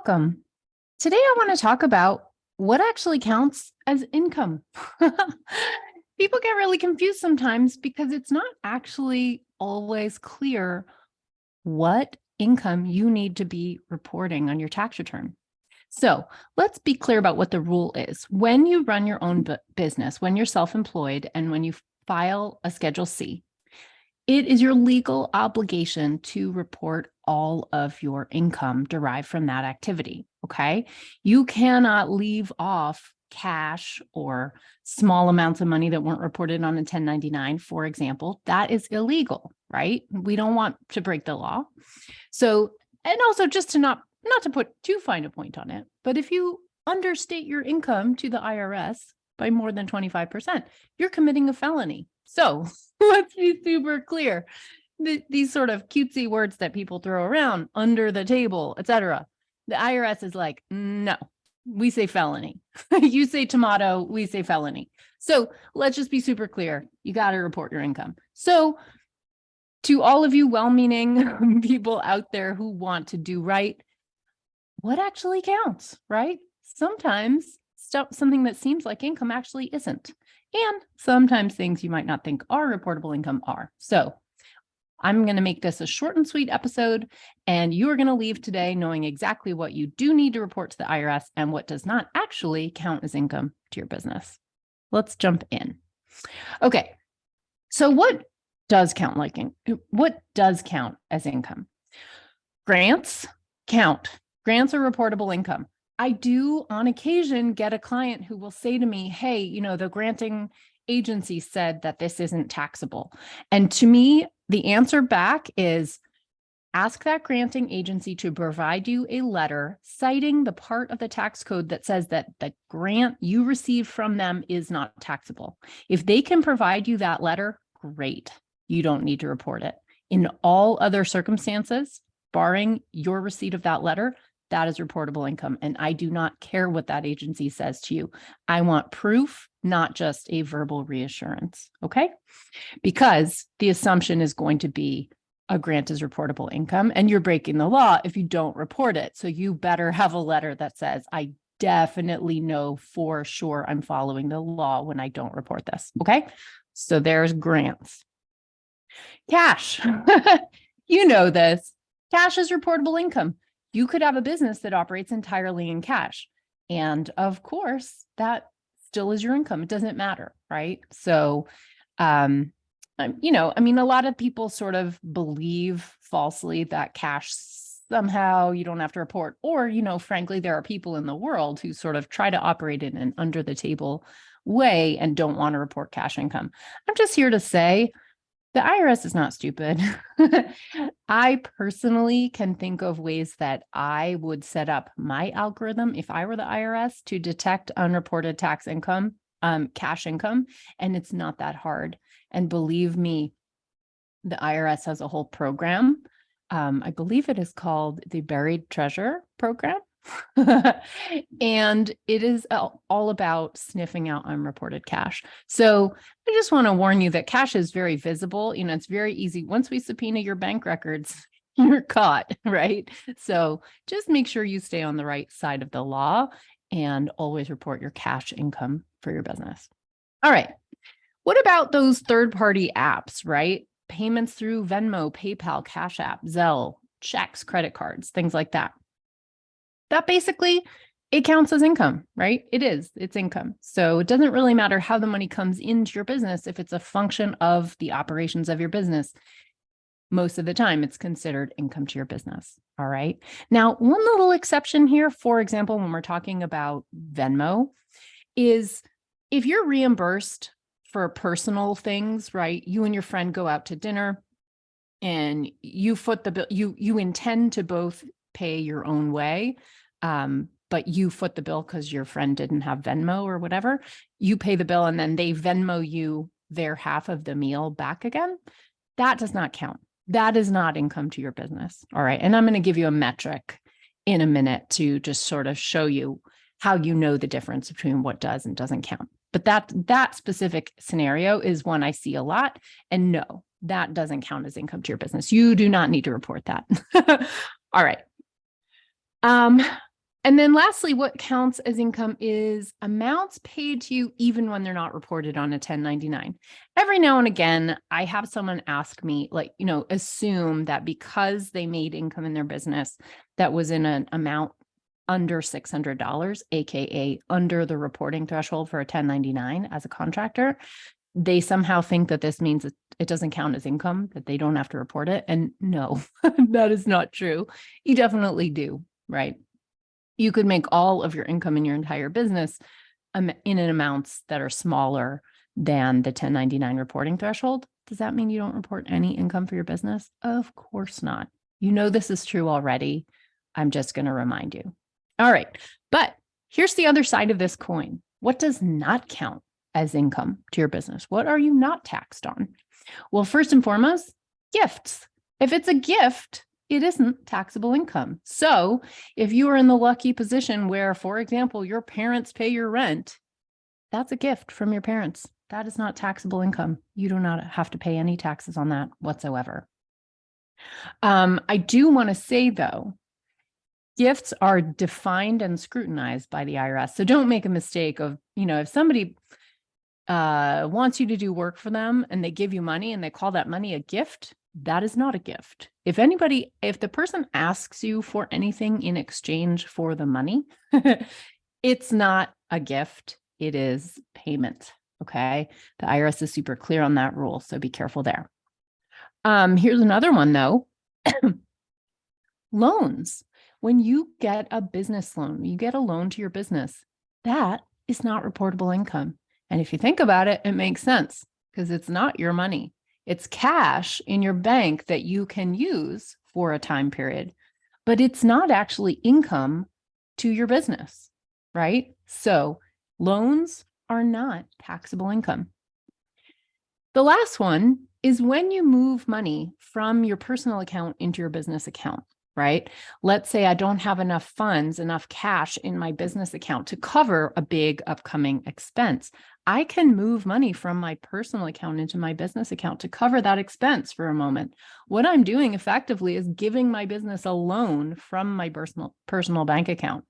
Welcome. Today, I want to talk about what actually counts as income. People get really confused sometimes because it's not actually always clear what income you need to be reporting on your tax return. So let's be clear about what the rule is. When you run your own business, when you're self-employed, and when you file a Schedule C, it is your legal obligation to report all of your income derived from that activity, okay? You cannot leave off cash or small amounts of money that weren't reported on a 1099, for example. That is illegal, right? We don't want to break the law. So, and also just to not to put too fine a point on it, but if you understate your income to the IRS by more than 25%, you're committing a felony. So let's be super clear. These sort of cutesy words that people throw around, under the table, etc. The IRS is like, no, we say felony. You say tomato, we say felony. So let's just be super clear. You got to report your income. So to all of you well-meaning people out there who want to do right, what actually counts, right? Sometimes something that seems like income actually isn't. And sometimes things you might not think are reportable income are. So I'm going to make this a short and sweet episode, and you are going to leave today knowing exactly what you do need to report to the IRS and what does not actually count as income to your business. Let's jump in. Okay. So what does count as income? Grants count. Grants are reportable income. I do on occasion get a client who will say to me, hey, the granting agency said that this isn't taxable. And to me, the answer back is ask that granting agency to provide you a letter citing the part of the tax code that says that the grant you received from them is not taxable. If they can provide you that letter, great. You don't need to report it. In all other circumstances, barring your receipt of that letter, that is reportable income. And I do not care what that agency says to you. I want proof, not just a verbal reassurance, okay? Because the assumption is going to be a grant is reportable income, and you're breaking the law if you don't report it. So you better have a letter that says, I definitely know for sure I'm following the law when I don't report this, okay? So there's grants. Cash, you know this. Cash is reportable income. You could have a business that operates entirely in cash. And of course, that still is your income. It doesn't matter, right? So, a lot of people sort of believe falsely that cash somehow you don't have to report, or, frankly, there are people in the world who sort of try to operate in an under the table way and don't want to report cash income. I'm just here to say, the IRS is not stupid. I personally can think of ways that I would set up my algorithm if I were the IRS to detect unreported tax income, cash income, and it's not that hard. And believe me, the IRS has a whole program. I believe it is called the Buried Treasure Program. And it is all about sniffing out unreported cash. So I just want to warn you that cash is very visible. It's very easy. Once we subpoena your bank records, you're caught, right? So just make sure you stay on the right side of the law and always report your cash income for your business. All right. What about those third-party apps, right? Payments through Venmo, PayPal, Cash App, Zelle, checks, credit cards, things like that. That basically, it counts as income, right? It's income. So it doesn't really matter how the money comes into your business. If it's a function of the operations of your business, most of the time it's considered income to your business. All right. Now, one little exception here, for example, when we're talking about Venmo, is if you're reimbursed for personal things, right? You and your friend go out to dinner and you foot the bill, you intend to both pay your own way, but you foot the bill because your friend didn't have Venmo or whatever. You pay the bill and then they Venmo you their half of the meal back again. That does not count. That is not income to your business. All right. And I'm going to give you a metric in a minute to just sort of show you how you know the difference between what does and doesn't count. But that specific scenario is one I see a lot. And no, that doesn't count as income to your business. You do not need to report that. All right. And then lastly, what counts as income is amounts paid to you even when they're not reported on a 1099. Every now and again, I have someone ask me, like, assume that because they made income in their business that was in an amount under $600, AKA under the reporting threshold for a 1099 as a contractor, they somehow think that this means it doesn't count as income, that they don't have to report it. And no, that is not true. You definitely do, right? You could make all of your income in your entire business in amounts that are smaller than the 1099 reporting threshold. Does that mean you don't report any income for your business? Of course not. You know this is true already. I'm just going to remind you. All right. But here's the other side of this coin. What does not count as income to your business? What are you not taxed on? Well, first and foremost, gifts. If it's a gift, it isn't taxable income. So if you are in the lucky position where, for example, your parents pay your rent, that's a gift from your parents. That is not taxable income. You do not have to pay any taxes on that whatsoever. I do want to say, though, gifts are defined and scrutinized by the IRS. So don't make a mistake of, if somebody wants you to do work for them and they give you money and they call that money a gift, that is not a gift. If the person asks you for anything in exchange for the money, it's not a gift. It is payment. Okay. The IRS is super clear on that rule. So be careful there. Here's another one though. Loans. When you get a business loan, you get a loan to your business, that is not reportable income. And if you think about it, it makes sense because it's not your money. It's cash in your bank that you can use for a time period, but it's not actually income to your business, right? So loans are not taxable income. The last one is when you move money from your personal account into your business account, right? Let's say I don't have enough funds, enough cash in my business account to cover a big upcoming expense. I can move money from my personal account into my business account to cover that expense for a moment. What I'm doing effectively is giving my business a loan from my personal bank account.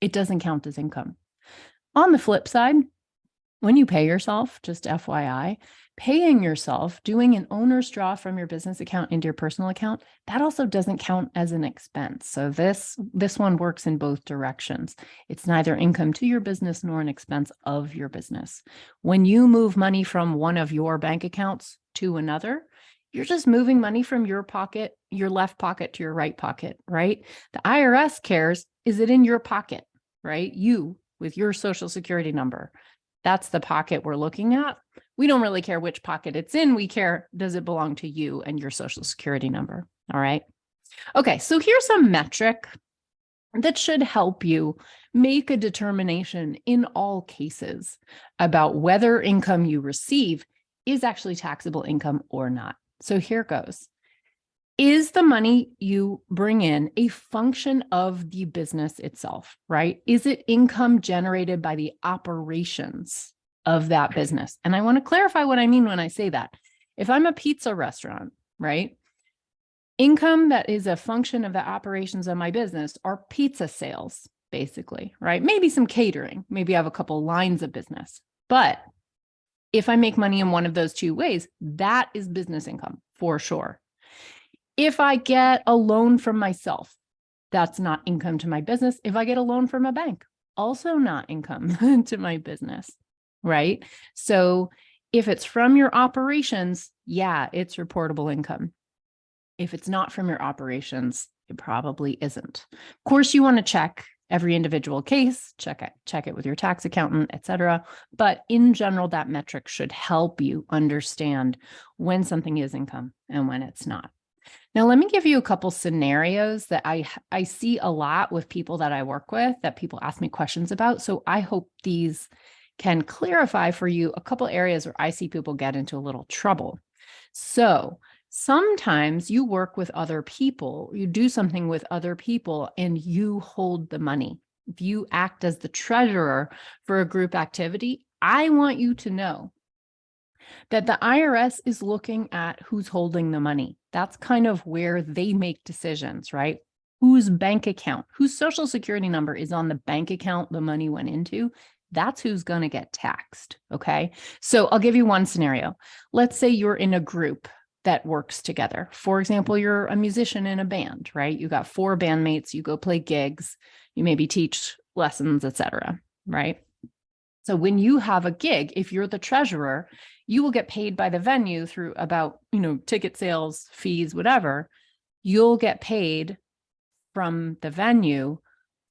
It doesn't count as income. On the flip side, when you pay yourself, just FYI, paying yourself, doing an owner's draw from your business account into your personal account, that also doesn't count as an expense. So this one works in both directions. It's neither income to your business nor an expense of your business. When you move money from one of your bank accounts to another, you're just moving money from your pocket, your left pocket to your right pocket, right? The IRS cares, is it in your pocket, right? You with your social security number. That's the pocket we're looking at. We don't really care which pocket it's in. We care, does it belong to you and your social security number? All right. Okay. So here's a metric that should help you make a determination in all cases about whether income you receive is actually taxable income or not. So here goes. Is the money you bring in a function of the business itself, right? Is it income generated by the operations of that business? And I want to clarify what I mean when I say that. If I'm a pizza restaurant, right? Income that is a function of the operations of my business are pizza sales, basically, right? Maybe some catering, maybe I have a couple lines of business. But if I make money in one of those two ways, that is business income for sure. If I get a loan from myself, that's not income to my business. If I get a loan from a bank, also not income to my business, right? So if it's from your operations, yeah, it's reportable income. If it's not from your operations, it probably isn't. Of course, you want to check every individual case, check it with your tax accountant, et cetera. But in general, that metric should help you understand when something is income and when it's not. Now, let me give you a couple scenarios that I see a lot with people that I work with that people ask me questions about. So I hope these can clarify for you a couple areas where I see people get into a little trouble. So sometimes you work with other people, you do something with other people and you hold the money. If you act as the treasurer for a group activity, I want you to know that the IRS is looking at who's holding the money. That's kind of where they make decisions, right? whose bank account, whose social security number is on the bank account the money went into, that's who's going to get taxed. Okay. So I'll give you one scenario. Let's say you're in a group that works together. For example, you're a musician in a band, right? You got 4 bandmates, you go play gigs, you maybe teach lessons, etc. Right? So when you have a gig, if you're the treasurer, you will get paid by the venue through about, ticket sales, fees, whatever. You'll get paid from the venue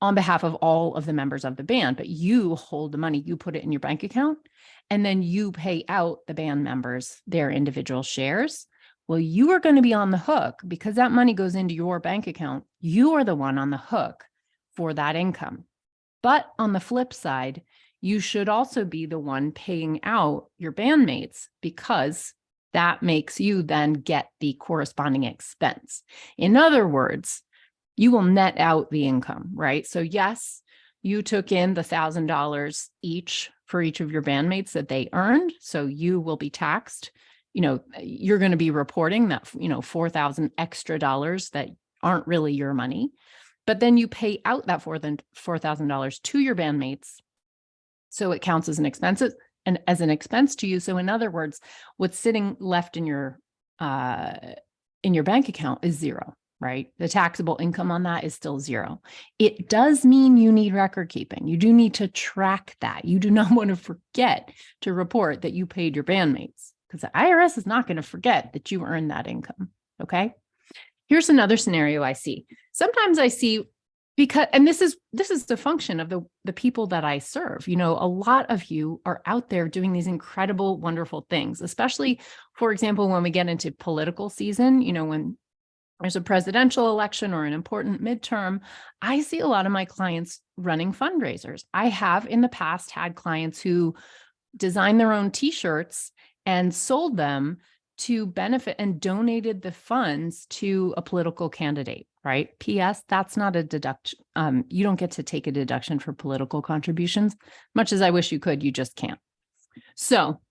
on behalf of all of the members of the band, but you hold the money, you put it in your bank account, and then you pay out the band members their individual shares. Well, you are going to be on the hook because that money goes into your bank account. You are the one on the hook for that income. But on the flip side, you should also be the one paying out your bandmates because that makes you then get the corresponding expense. In other words, you will net out the income, right? So yes, you took in the $1,000 each for each of your bandmates that they earned. So you will be taxed. You're going to be reporting that, $4,000 extra dollars that aren't really your money. But then you pay out that $4,000 to your bandmates. So it counts as an expense and as an expense to you. So in other words, what's sitting left in your bank account is zero, right? The taxable income on that is still zero. It does mean you need record keeping. You do need to track that. You do not want to forget to report that you paid your bandmates because the IRS is not going to forget that you earned that income. Okay. Here's another scenario I see. Sometimes I see and this is the function of the people that I serve. A lot of you are out there doing these incredible, wonderful things, especially, for example, when we get into political season, when there's a presidential election or an important midterm, I see a lot of my clients running fundraisers. I have in the past had clients who designed their own t-shirts and sold them to benefit and donated the funds to a political candidate, right? P.S. That's not a deduction. You don't get to take a deduction for political contributions. Much as I wish you could, you just can't. So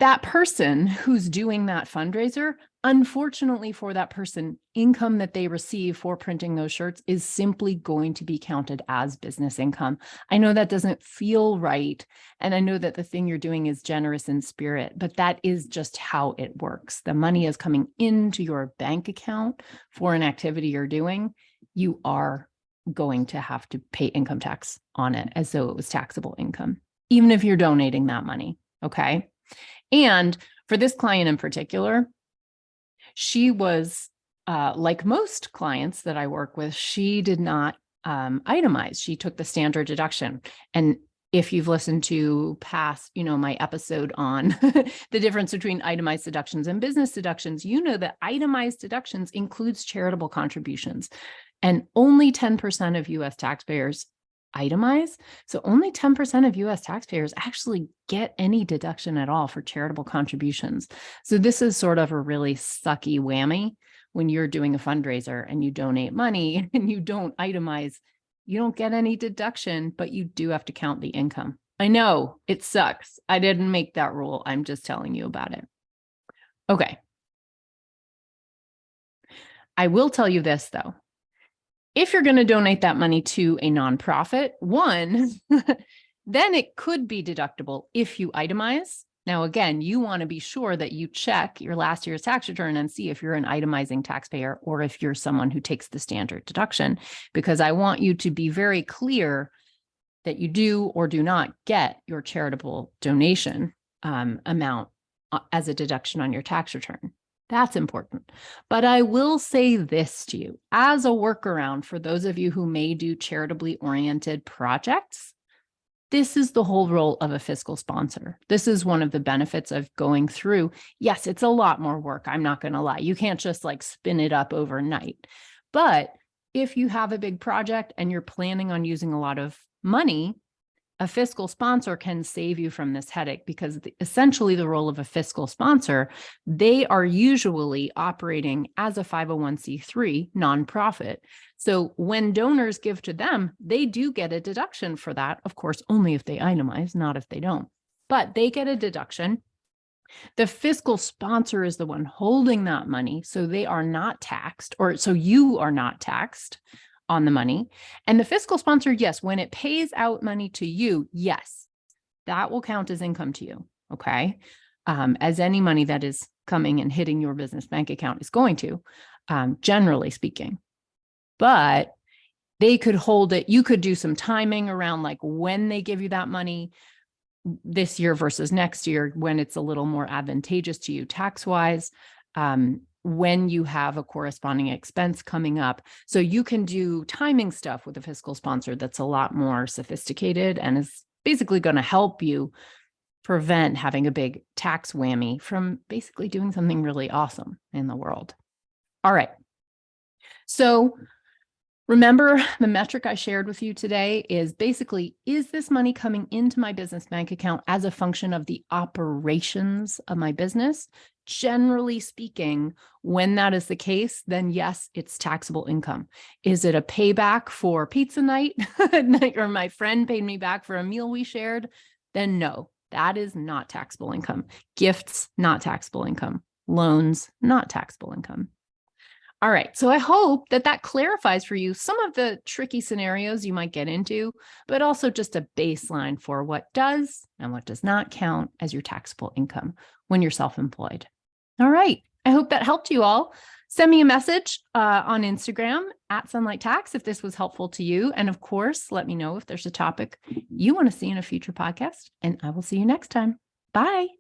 that person who's doing that fundraiser, unfortunately for that person, income that they receive for printing those shirts is simply going to be counted as business income. I know that doesn't feel right. And I know that the thing you're doing is generous in spirit, but that is just how it works. The money is coming into your bank account for an activity you're doing. You are going to have to pay income tax on it as though it was taxable income, even if you're donating that money. Okay. And for this client in particular, she was, like most clients that I work with, she did not itemize. She took the standard deduction. And if you've listened to past, my episode on the difference between itemized deductions and business deductions, that itemized deductions includes charitable contributions. And only 10% of US taxpayers itemize. So only 10% of US taxpayers actually get any deduction at all for charitable contributions. So this is sort of a really sucky whammy when you're doing a fundraiser and you donate money and you don't itemize. You don't get any deduction, but you do have to count the income. I know it sucks. I didn't make that rule. I'm just telling you about it. Okay. I will tell you this though. If you're going to donate that money to a nonprofit, then it could be deductible if you itemize. Now, again, you want to be sure that you check your last year's tax return and see if you're an itemizing taxpayer or if you're someone who takes the standard deduction, because I want you to be very clear that you do or do not get your charitable donation amount as a deduction on your tax return. That's important. But I will say this to you as a workaround for those of you who may do charitably oriented projects. This is the whole role of a fiscal sponsor. This is one of the benefits of going through. Yes, it's a lot more work. I'm not going to lie. You can't just spin it up overnight. But if you have a big project and you're planning on using a lot of money, a fiscal sponsor can save you from this headache because essentially the role of a fiscal sponsor, they are usually operating as a 501c3 nonprofit. So when donors give to them, they do get a deduction for that. Of course, only if they itemize, not if they don't. But they get a deduction The fiscal sponsor is the one holding that money, so they are not taxed, or so you are not taxed on the money. And the fiscal sponsor, yes, when it pays out money to you, yes, that will count as income to you, okay? As any money that is coming and hitting your business bank account is going to, generally speaking. But they could hold it. You could do some timing around like when they give you that money this year versus next year, when it's a little more advantageous to you tax-wise, when you have a corresponding expense coming up. So you can do timing stuff with a fiscal sponsor that's a lot more sophisticated and is basically going to help you prevent having a big tax whammy from basically doing something really awesome in the world. All right. So remember, the metric I shared with you today is basically, is this money coming into my business bank account as a function of the operations of my business? Generally speaking, when that is the case, then yes, it's taxable income. Is it a payback for pizza night or my friend paid me back for a meal we shared? Then no, that is not taxable income. Gifts, not taxable income. Loans, not taxable income. All right. So I hope that that clarifies for you some of the tricky scenarios you might get into, but also just a baseline for what does and what does not count as your taxable income when you're self-employed. All right. I hope that helped you all. Send me a message on Instagram at Sunlight Tax if this was helpful to you. And of course, let me know if there's a topic you want to see in a future podcast, and I will see you next time. Bye.